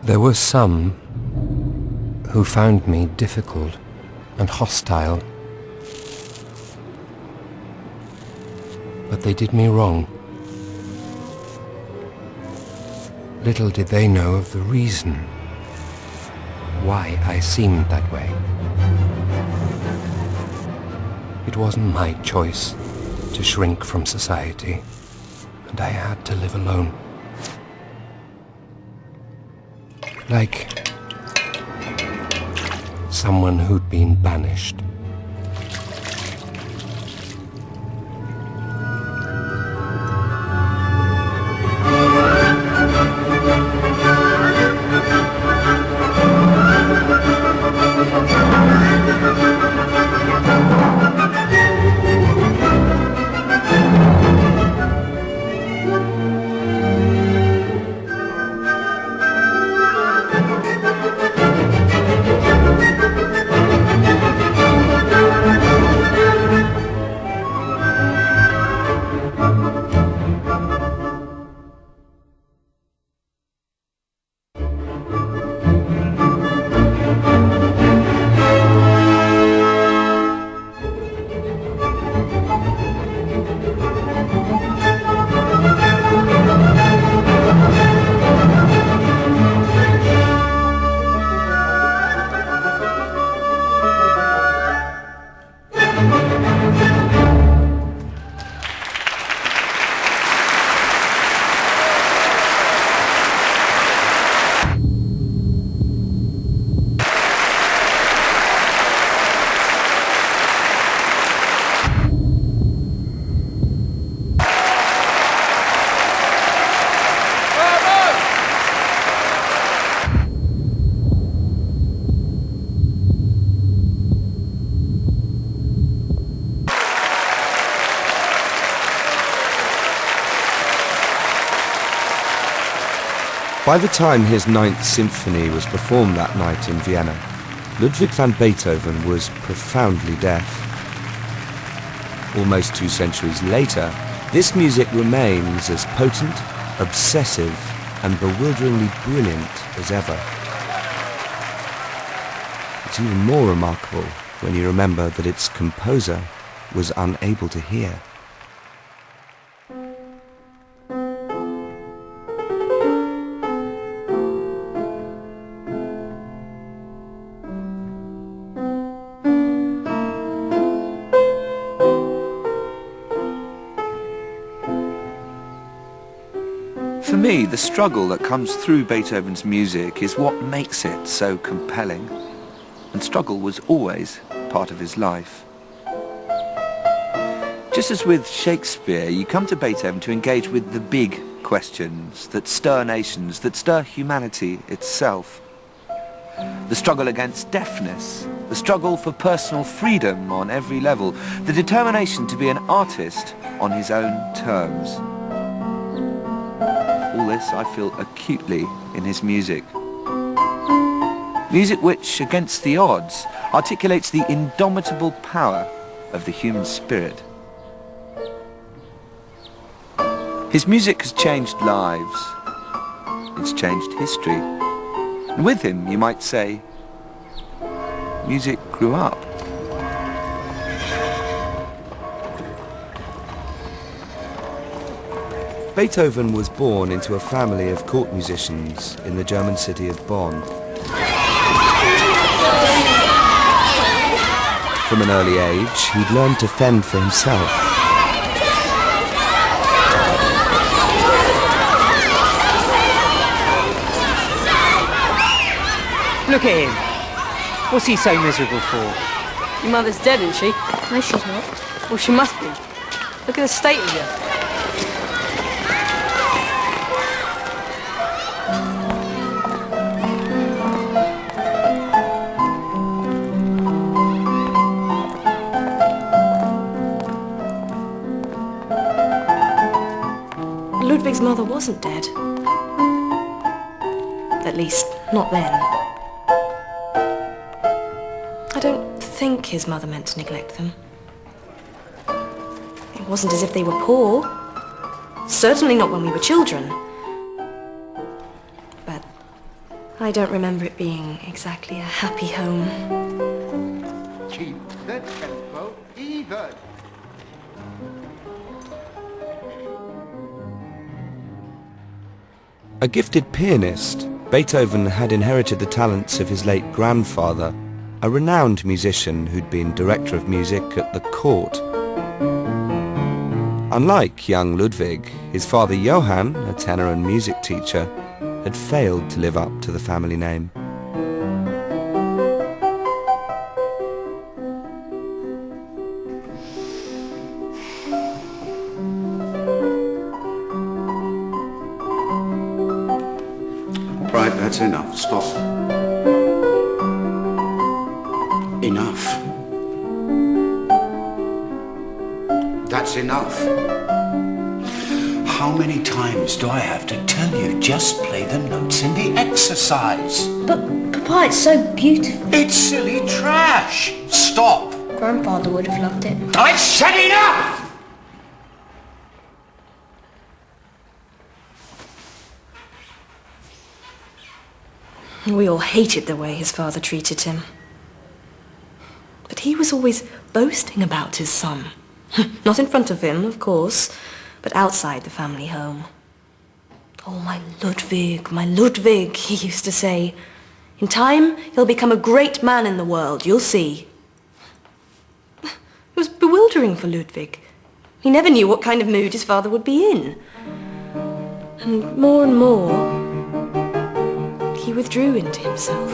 There were some who found me difficult and hostile, but they did me wrong. Little did they know of the reason why I seemed that way. It wasn't my choice to shrink from society, and I had to live alone. Like someone who'd been banished. By the time his Ninth Symphony was performed that night in Vienna, Ludwig van Beethoven was profoundly deaf. Almost 2 centuries later, this music remains as potent, obsessive, and bewilderingly brilliant as ever. It's even more remarkable when you remember that its composer was unable to hear. For me, the struggle that comes through Beethoven's music is what makes it so compelling. And struggle was always part of his life. Just as with Shakespeare, you come to Beethoven to engage with the big questions that stir nations, that stir humanity itself. The struggle against deafness, the struggle for personal freedom on every level, the determination to be an artist on his own terms. All this I feel acutely in his music. Music which, against the odds, articulates the indomitable power of the human spirit. His music has changed lives. It's changed history. And with him, you might say, music grew up. Beethoven was born into a family of court musicians in the German city of Bonn. From an early age, he'd learned to fend for himself. Look at him. What's he so miserable for? Your mother's dead, isn't she? No, she's not. Well, she must be. Look at the state of you. Ludwig's mother wasn't dead. At least, not then. I don't think his mother meant to neglect them. It wasn't as if they were poor. Certainly not when we were children. But I don't remember it being exactly a happy home. Keep the tempo even. A gifted pianist, Beethoven had inherited the talents of his late grandfather, a renowned musician who'd been director of music at the court. Unlike young Ludwig, his father Johann, a tenor and music teacher, had failed to live up to the family name. Right, that's enough. Stop. Enough. That's enough. How many times do I have to tell you just play the notes in the exercise? But, Papa, it's so beautiful. It's silly trash. Stop. Grandfather would have loved it. I said enough! We all hated the way his father treated him. But he was always boasting about his son. Not in front of him, of course, but outside the family home. "Oh, my Ludwig," he used to say. "In time, he'll become a great man in the world, you'll see." It was bewildering for Ludwig. He never knew what kind of mood his father would be in. And more, he withdrew into himself.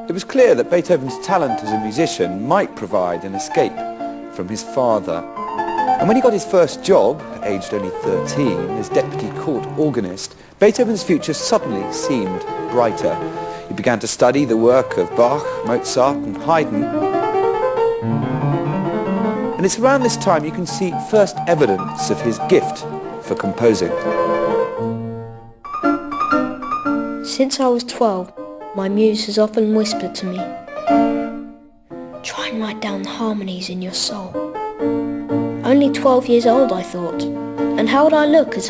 It was clear that Beethoven's talent as a musician might provide an escape from his father. And when he got his first job, aged only 13, as deputy court organist, Beethoven's future suddenly seemed brighter. He began to study the work of Bach, Mozart and Haydn. And it's around this time you can see first evidence of his gift for composing. Since I was 12, my muse has often whispered to me, "Try and write down harmonies in your soul." Only 12 years old, I thought. And how would I look as a